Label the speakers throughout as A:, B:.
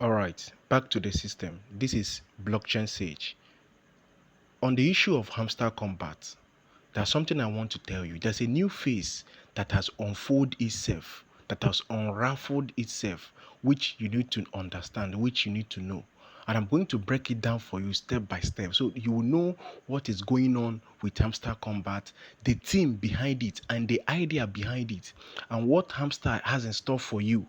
A: All right, back to the system. This is blockchain sage. On the issue of hamster combat, there's something I want to tell you. There's a new phase that has unfolded itself, that has unraveled itself, which you need to understand, which you need to know. And I'm going to break it down for you step by step so you will know what is going on with hamster combat, the team behind it, and the idea behind it, and what hamster has in store for you.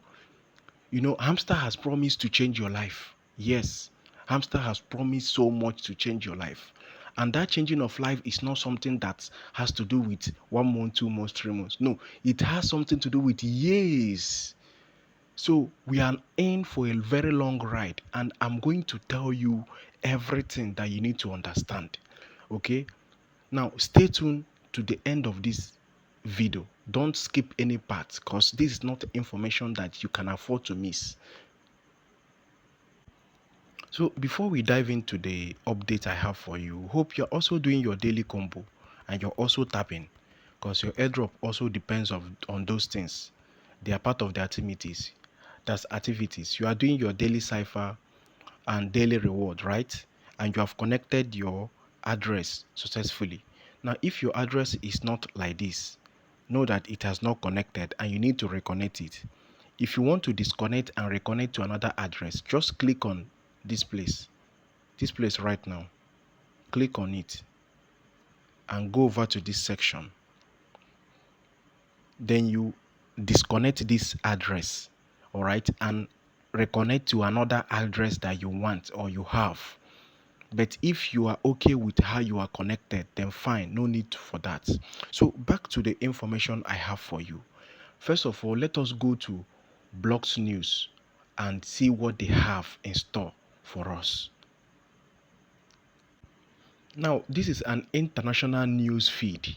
A: You know, Hamster has promised to change your life. Yes, Hamster has promised so much to change your life. And that changing of life is not something that has to do with 1 month, 2 months, 3 months. No, it has something to do with years. So we are in for a very long ride, and I'm going to tell you everything that you need to understand. Okay? Now, stay tuned to the end of this video. Don't skip any part because this is not information that you can afford to miss. So before we dive into the update I have for you, hope you're also doing your daily combo and you're also tapping because your airdrop also depends on those things. They are part of the activities. That's activities. You are doing your daily cipher and daily reward, right? And you have connected your address successfully. Now, if your address is not like this, know that it has not connected and you need to reconnect it. If you want to disconnect and reconnect to another address, just click on this place right now. Click on it and go over to this section. Then you disconnect this address, all right, and reconnect to another address that you want or you have. But if you are okay with how you are connected, then fine, no need for that. So back to the information I have for you. First of all, let us go to Blocks News and see what they have in store for us. Now, this is an international news feed.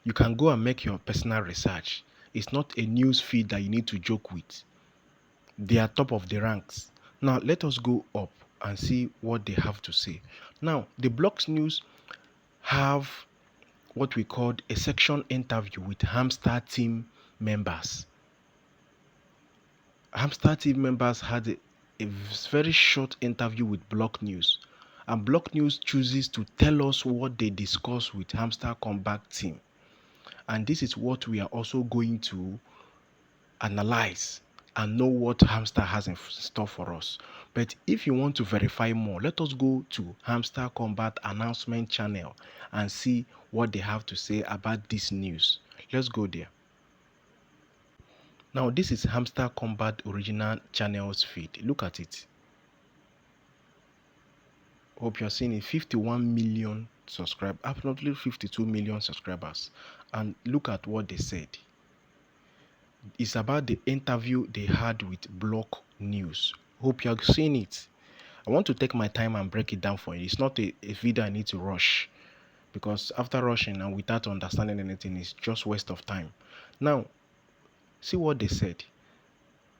A: You can go and make your personal research. It's not a news feed that you need to joke with. They are top of the ranks. Now, let us go up and see what they have to say. Now, the Blocks News have what we called a section interview with Hamster team members. Hamster team members had a very short interview with Block News, and Block News chooses to tell us what they discuss with Hamster Combat team. And this is what we are also going to analyze and know what Hamster has in store for us. But if you want to verify more, let us go to Hamster Combat announcement channel and see what they have to say about this news. Let's go there. Now, this is Hamster Combat original channels feed. Look at it. Hope you're seeing it. 51 million subscribers, approximately 52 million subscribers. And look at what they said. It's about the interview they had with Block News. Hope you're seeing it. I want to take my time and break it down for you. It's not a video I need to rush, because after rushing and without understanding anything, it's just waste of time. Now, see what they said.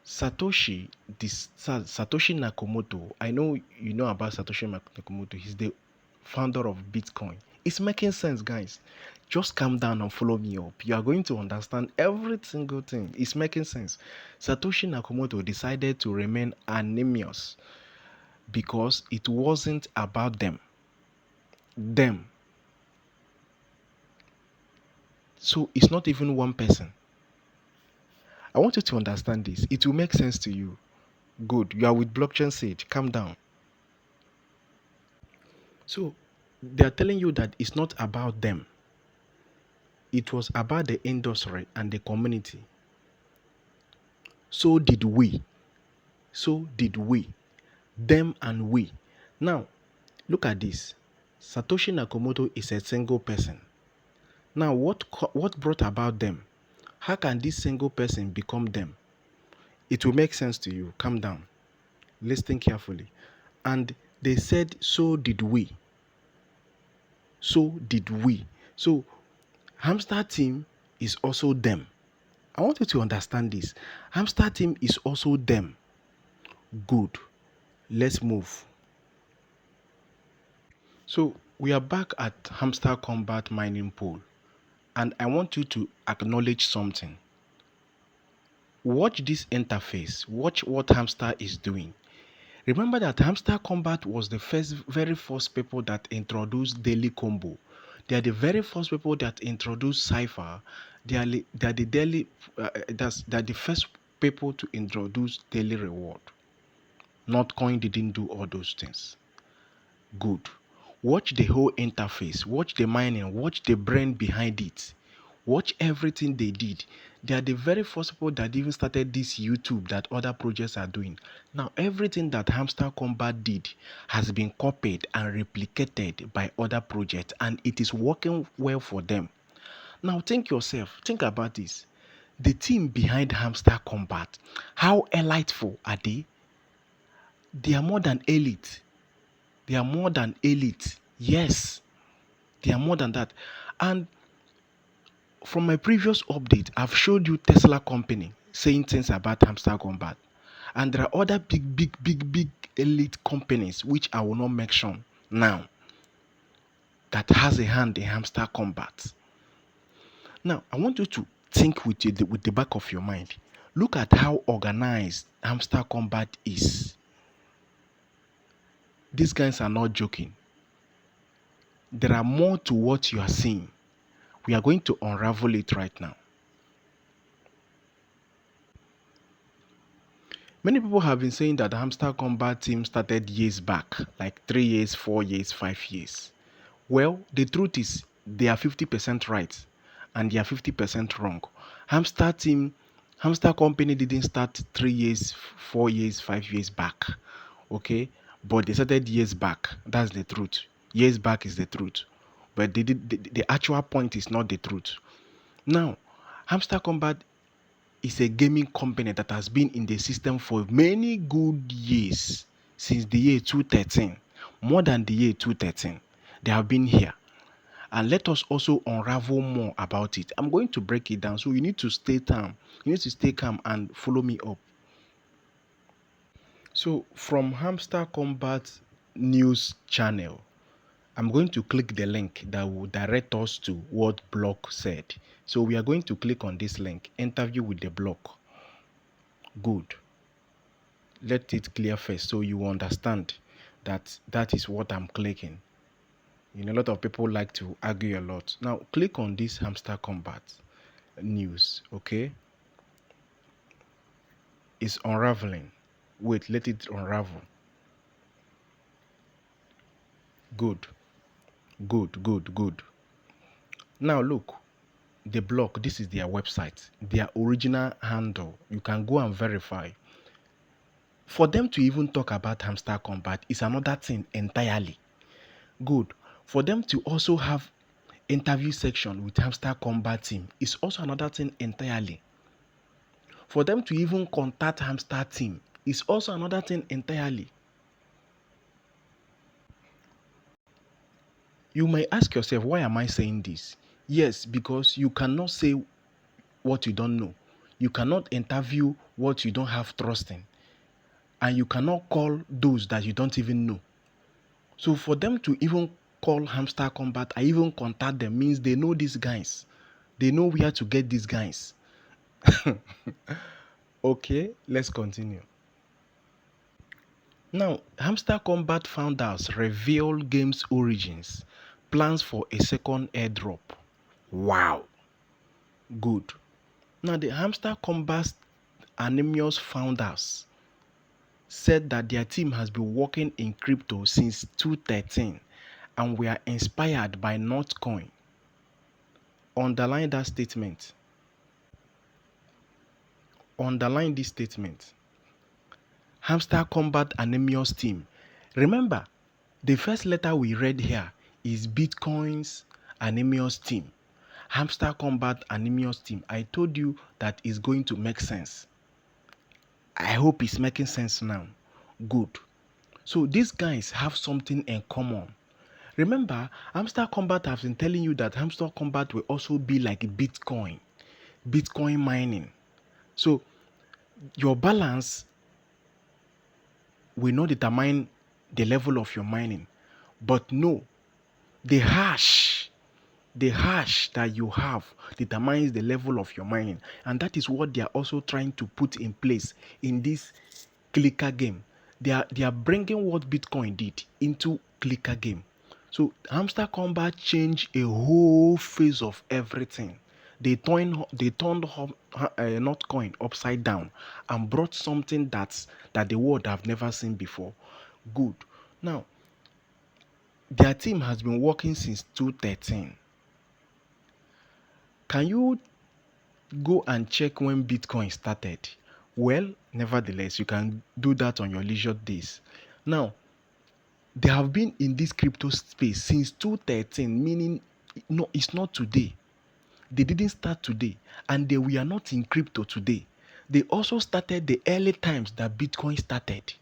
A: Satoshi Nakamoto, I know you know about Satoshi Nakamoto. He's the founder of Bitcoin. It's making sense, guys. Just calm down and follow me up. You are going to understand every single thing. It's making sense. Satoshi Nakamoto decided to remain anonymous because it wasn't about them. So it's not even one person. I want you to understand this. It will make sense to you. Good. You are with blockchain sage. Calm down. So they are telling you that it's not about them. It was about the industry and the community. So did we. So did we. Them and we. Now, look at this. Satoshi Nakamoto is a single person. Now, what brought about them? How can this single person become them? It will make sense to you. Calm down. Listen carefully. And they said, so did we. So did we. So, Hamster team is also them. I want you to understand this. Hamster team is also them. Good. Let's move. So, we are back at Hamster Combat mining pool. And I want you to acknowledge something. Watch this interface. Watch what Hamster is doing. Remember that Hamster Kombat was the very first people that introduced daily combo. They are the very first people that introduced cipher. They are the daily. They're the first people to introduce daily reward. NotCoin didn't do all those things. Good. Watch the whole interface. Watch the mining. Watch the brain behind it. Watch everything they did. They are the very first people that even started this YouTube that other projects are doing. Now, everything that Hamster Combat did has been copied and replicated by other projects, and it is working well for them. Now, think about this. The team behind Hamster Combat, how eliteful are they? They are more than elite. They are more than elite. Yes, they are more than that. And from my previous update, I've showed you Tesla company saying things about Hamster Combat. And there are other big elite companies which I will not mention now that has a hand in Hamster Combat. Now, I want you to think with the back of your mind. Look at how organized Hamster Combat is. These guys are not joking. There are more to what you are seeing. We are going to unravel it right now. Many people have been saying that the Hamster Combat team started years back, like 3 years, 4 years, 5 years. Well, the truth is they are 50% right and they are 50% wrong. Hamster Company didn't start 3 years, 4 years, 5 years back. Okay? But they started years back. That's the truth. Years back is the truth. But the actual point is not the truth. Now, Hamster Combat is a gaming company that has been in the system for many good years, since the year 2013, more than the year 2013. They have been here. And let us also unravel more about it. I'm going to break it down, so you need to stay calm. You need to stay calm and follow me up. So from Hamster Combat news channel, I'm going to click the link that will direct us to what Block said. So we are going to click on this link, interview with the Block. Good. Let it clear first so you understand that is what I'm clicking. You know, a lot of people like to argue a lot. Now click on this Hamster Combat news, okay? It's unraveling. Wait, let it unravel. Good. Now look, the Block, this is their website, their original handle. You can go and verify. For them to even talk about Hamster Combat is another thing entirely. Good. For them to also have interview section with Hamster Combat team is also another thing entirely. For them to even contact Hamster team is also another thing entirely. You may ask yourself, why am I saying this? Yes, because you cannot say what you don't know. You cannot interview what you don't have trust in. And you cannot call those that you don't even know. So for them to even call Hamster Combat, I even contact them, means they know these guys. They know where to get these guys. Okay, let's continue. Now, Hamster Combat founders reveal game's origins, plans for a second airdrop. Wow. Good. Now, the Hamster Combat anonymous founders said that their team has been working in crypto since 2013 and were inspired by NotCoin. Underline that statement. Underline this statement. Hamster Combat anonymous team. Remember, the first letter we read here is Bitcoin's anonymous team. Hamster Combat anonymous team. I told you that is going to make sense. I hope it's making sense now. Good. So these guys have something in common. Remember, Hamster Combat has been telling you that Hamster Combat will also be like Bitcoin mining. So your balance will not determine the level of your mining, but no, the hash that you have determines the level of your mining, and that is what they are also trying to put in place in this clicker game. They are bringing what Bitcoin did into clicker game. So Hamster Combat changed a whole phase of everything. They turned NotCoin upside down and brought something that the world have never seen before. Good. Now, their team has been working since 2013. Can you go and check when Bitcoin started? Well, nevertheless, you can do that on your leisure days. Now, they have been in this crypto space since 2013, meaning no, it's not today. They didn't start today, and they were not in crypto today. They also started the early times that Bitcoin started,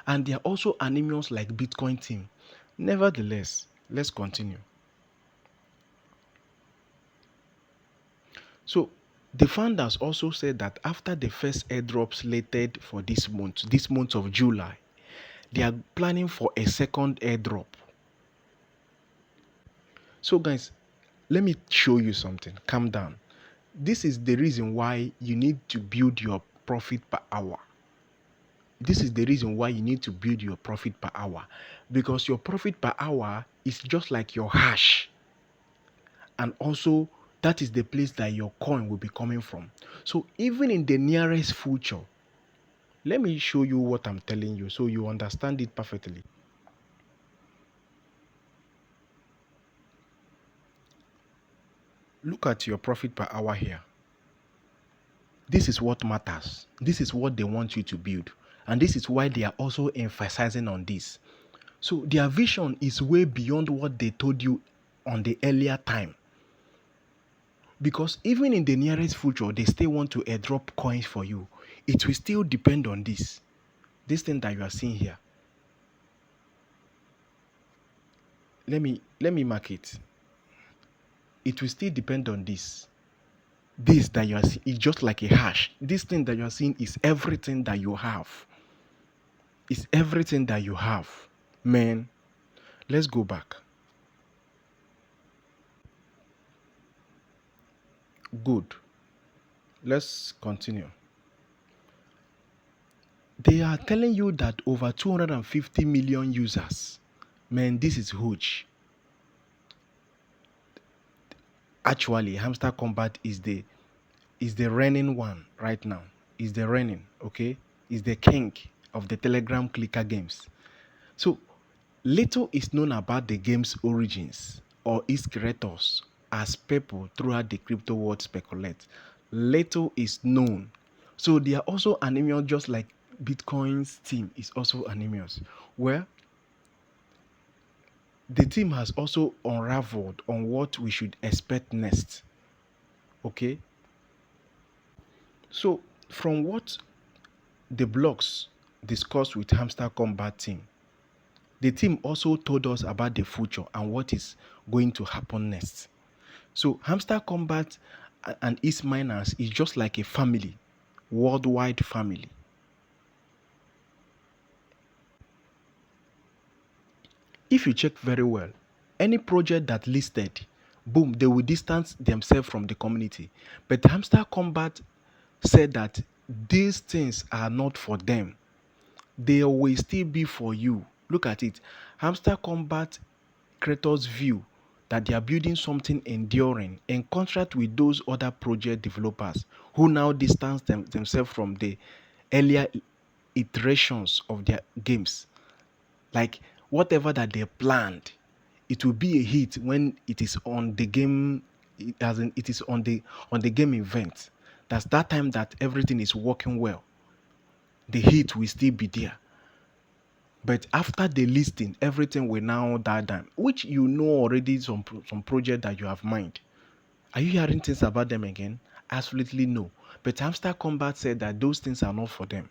A: and they are also anonymous like Bitcoin team. Nevertheless, let's continue. So the founders also said that after the first airdrop slated for this month of July, they are planning for a second airdrop. So guys, let me show you something. Calm down. This is the reason why you need to build your profit per hour. This is the reason why you need to build your profit per hour, because your profit per hour is just like your hash, and also that is the place that your coin will be coming from. So even in the nearest future, let me show you what I'm telling you so you understand it perfectly. Look at your profit per hour here. This is what matters. This is what they want you to build. And this is why they are also emphasizing on this. So their vision is way beyond what they told you on the earlier time. Because even in the nearest future, they still want to airdrop coins for you. It will still depend on this thing that you are seeing here. Let me mark it. It will still depend on this. This that you are seeing is just like a hash. This thing that you are seeing is everything that you have. It's everything that you have. Man, let's go back. Good. Let's continue. They are telling you that over 250 million users. Man, this is huge. Actually, Hamster Kombat is the reigning one right now. Is the reigning, okay? Is the king of the Telegram clicker games. So little is known about the game's origins or its creators, as people throughout the crypto world speculate. Little is known. So they are also anonymous, just like Bitcoin's team is also anonymous. Where the team has also unraveled on what we should expect next. Okay? So from what the blogs discussed with Hamster Combat team, the team also told us about the future and what is going to happen next. So Hamster Combat and its miners is just like a family, worldwide family. If you check very well, any project that listed, boom, they will distance themselves from the community. But Hamster Combat said that these things are not for them. They will still be for you. Look at it. Hamster Combat creators view that they are building something enduring, in contrast with those other project developers who now distance themselves from the earlier iterations of their games. Like whatever that they planned, it will be a hit when it is on the game, as in it is on the game event. That's that time that everything is working well. The hit will still be there. But after the listing, everything will now die down, which you know already some project that you have mined. Are you hearing things about them again? Absolutely no. But Hamster Combat said that those things are not for them.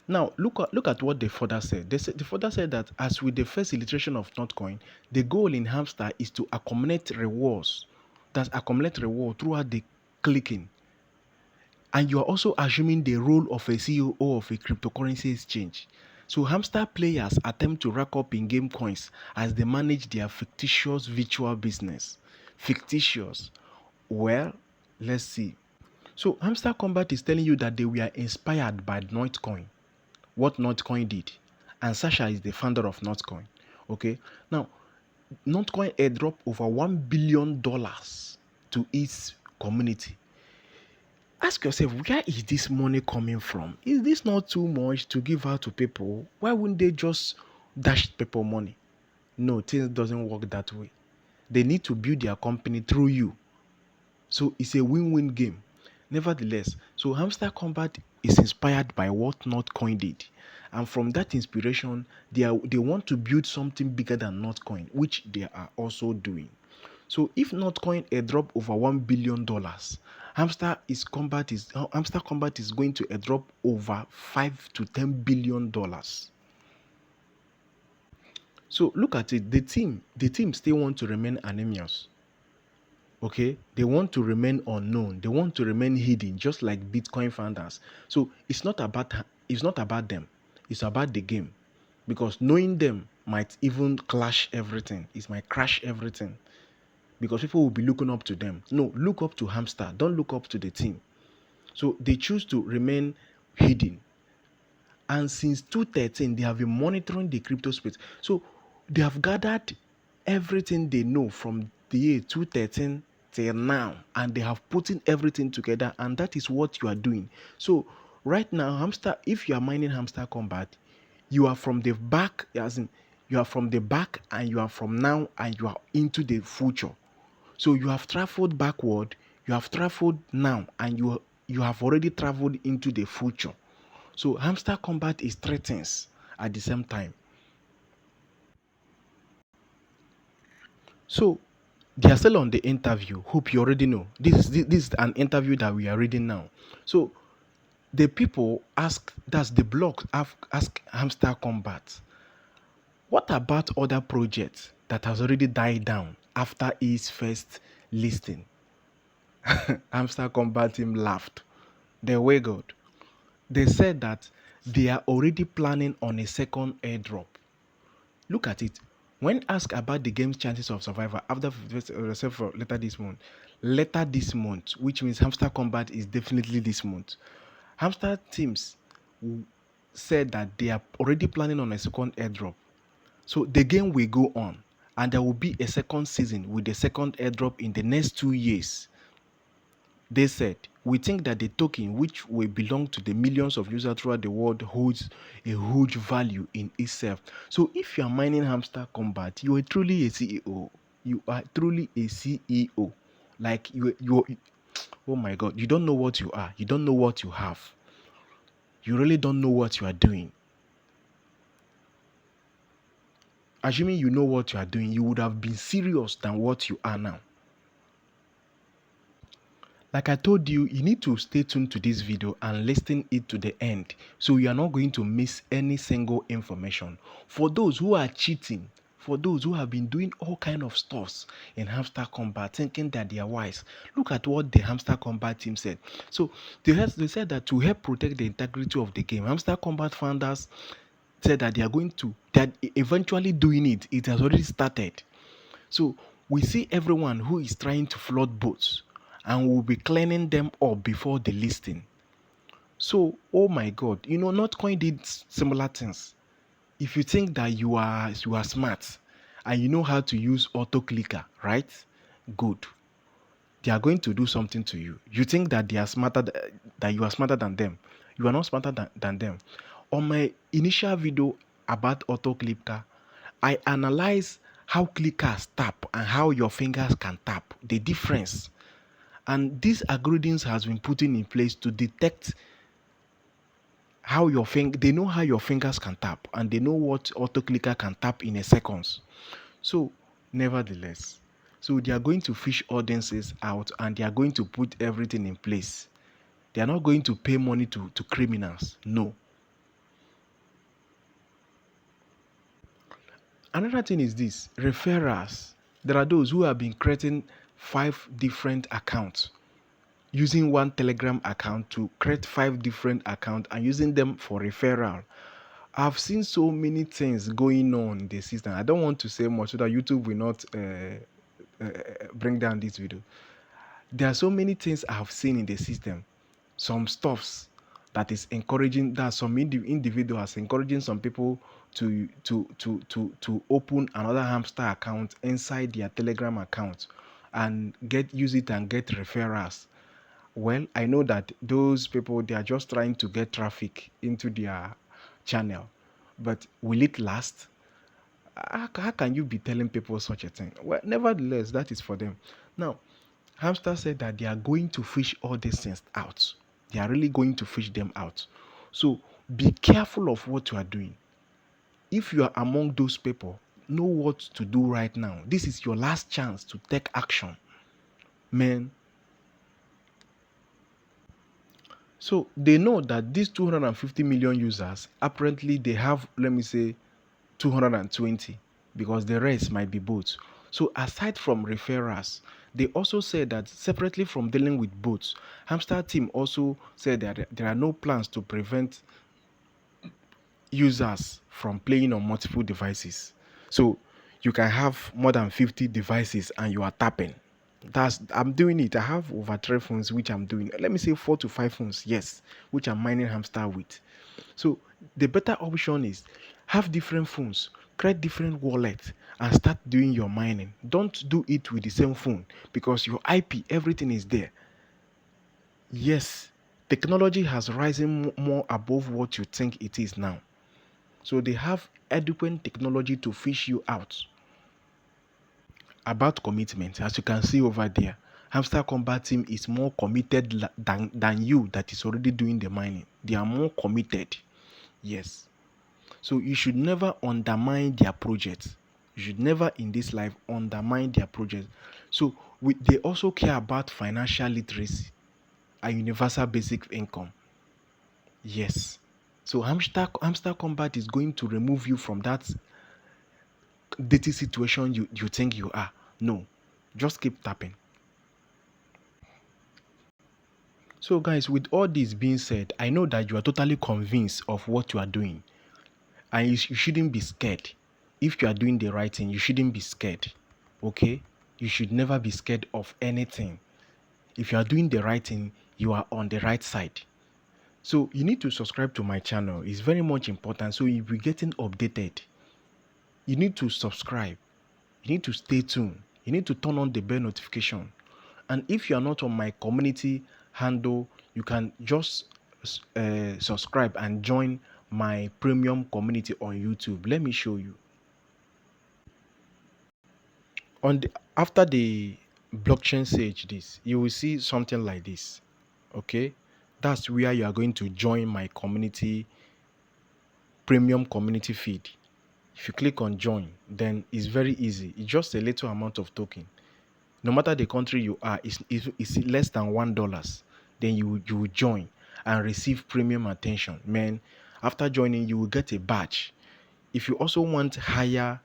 A: Now, look at what the further said. The further said that as with the first illustration of NotCoin, the goal in Hamster is to accumulate rewards. That's accumulate reward throughout the clicking. And you are also assuming the role of a CEO of a cryptocurrency exchange. So Hamster players attempt to rack up in-game coins as they manage their fictitious virtual business. Fictitious. Well, let's see. So Hamster Combat is telling you that they were inspired by NoitCoin. what NotCoin did. And Sasha is the founder of NotCoin. Okay. Now, NotCoin airdrop over $1 billion to its community. Ask yourself, where is this money coming from? Is this not too much to give out to people? Why wouldn't they just dash people money? No, things doesn't work that way. They need to build their company through you. So it's a win-win game. Nevertheless, so Hamster Kombat is inspired by what NotCoin did. And from that inspiration, they want to build something bigger than NotCoin, which they are also doing. So if NotCoin airdrop over $1 billion, Hamster Kombat is going to airdrop over $5 to $10 billion. So look at it. The team still want to remain anonymous. Okay, they want to remain unknown. They want to remain hidden, just like Bitcoin founders. So it's not about them. It's about the game, because knowing them might even clash everything. It might crash everything, because people will be looking up to them. No, look up to Hamster. Don't look up to the team. So they choose to remain hidden. And since 2013, they have been monitoring the crypto space. So they have gathered everything they know from the year 2013 till now, and they have put in everything together, and that is what you are doing. So right now, Hamster, if you are mining Hamster Kombat, you are from the back, as in you are from the back, and you are from now, and you are into the future. So you have traveled backward, you have traveled now, and you have already traveled into the future. So Hamster Kombat is three things at the same time. So they are still on the interview. Hope you already know. This is an interview that we are reading now. So the people ask, that's the blog, ask Hamster Kombat, what about other projects that has already died down after his first listing? Hamster Kombat team laughed. They wiggled. They said that they are already planning on a second airdrop. Look at it. When asked about the game's chances of survival after later this month, which means Hamster Kombat is definitely this month, Hamster teams said that they are already planning on a second airdrop. So the game will go on, and there will be a second season with the second airdrop in the next 2 years. They said, we think that the token, which will belong to the millions of users throughout the world, holds a huge value in itself. So if you are mining Hamster Kombat, you are truly a CEO. You are truly a CEO. Like oh my God, you don't know what you are. You don't know what you have. You really don't know what you are doing. Assuming you know what you are doing, you would have been serious than what you are now. Like I told you, you need to stay tuned to this video and listen it to the end, so you are not going to miss any single information. For those who are cheating, for those who have been doing all kind of stuffs in Hamster Kombat, thinking that they are wise, look at what the Hamster Kombat team said. So they said that to help protect the integrity of the game, Hamster Kombat founders said that that eventually doing it. It has already started. So we see everyone who is trying to flood boats, and we'll be cleaning them up before the listing. So, oh my God, NotCoin did similar things. If you think that you are smart and you know how to use auto clicker, right? Good. They are going to do something to you. You think that they are smarter, that you are smarter than them. You are not smarter than them. On my initial video about auto clicker, I analyze how clickers tap and how your fingers can tap, the difference. And these algorithms has been put in place to detect how they know how your fingers can tap, and they know what auto clicker can tap in a second. So nevertheless, so they are going to fish audiences out, and they are going to put everything in place. They are not going to pay money to criminals. No. Another thing is this: referrals. There are those who have been creating 5 different accounts, using one Telegram account to create 5 different accounts and using them for referral. I've seen so many things going on in the system. I don't want to say much so that YouTube will not bring down this video. There are so many things I have seen in the system. Some stuffs that is encouraging, that some individuals encouraging some people to open another Hamster account inside their Telegram account and use it and get referrals. Well, I know that those people, they are just trying to get traffic into their channel, but will it last? How can you be telling people such a thing? Well, nevertheless, that is for them. Now, Hamster said that they are going to fish all these things out. They are really going to fish them out. So be careful of what you are doing. If you are among those people, know what to do right now. This is your last chance to take action, man. So they know that these 250 million users, apparently they have, let me say, 220, because the rest might be bots. So aside from referrals, they also said that separately from dealing with bots, Hamster team also said that there are no plans to prevent users from playing on multiple devices. So you can have more than 50 devices and you are tapping. I'm doing it. I have over 3 phones which I'm doing. Let me say 4 to 5 phones, yes, which I'm mining Hamster with. So the better option is have different phones, create different wallets, and start doing your mining. Don't do it with the same phone, because your IP, everything is there. Yes, technology has risen more above what you think it is now. So they have adequate technology to fish you out. About commitment, as you can see over there, Hamster Kombat team is more committed than you that is already doing the mining. They are more committed. Yes. So you should never undermine their project. You should never in this life undermine their project. So they also care about financial literacy and universal basic income. Yes. So Hamster Combat is going to remove you from that dirty situation you think you are. No. Just keep tapping. So guys, with all this being said, I know that you are totally convinced of what you are doing. And you shouldn't be scared. If you are doing the right thing, you shouldn't be scared. Okay? You should never be scared of anything. If you are doing the right thing, you are on the right side. So you need to subscribe to my channel. It's very much important. So you'll be getting updated. You need to subscribe. You need to stay tuned. You need to turn on the bell notification. And if you are not on my community handle, you can just subscribe and join my premium community on YouTube. Let me show you. After the blockchain sage this, you will see something like this. Okay, that's where you are going to join my community premium community feed. If you click on join, then it's very easy. It's just a little amount of token. No matter the country you are, it's less than $1. Then you will join and receive premium attention. Man, after joining, you will get a badge. If you also want higher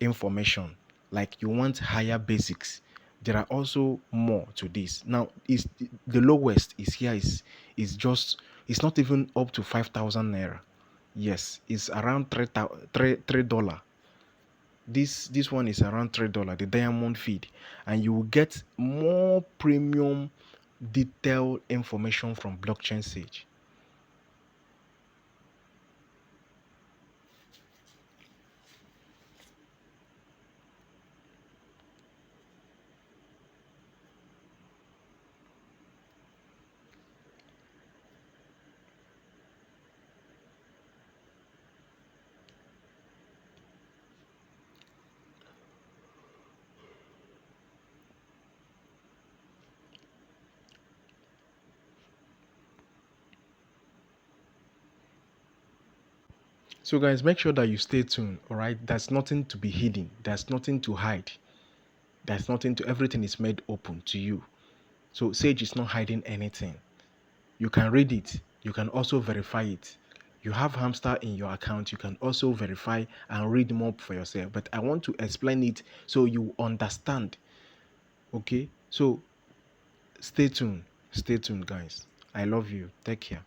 A: information, like you want higher basics, there are also more to this. Now, is the lowest is here is just, it's not even up to 5,000 naira. Yes, it's around $3. This one is around $3, the diamond feed, and you will get more premium detailed information from blockchain sage. So guys, make sure that you stay tuned. All right, there's nothing to be hidden, there's nothing to hide, there's nothing to, everything is made open to you. So sage is not hiding anything. You can read it, you can also verify it. You have Hamster in your account, you can also verify and read more for yourself, but I want to explain it so you understand. Okay, so stay tuned guys. I love you. Take care.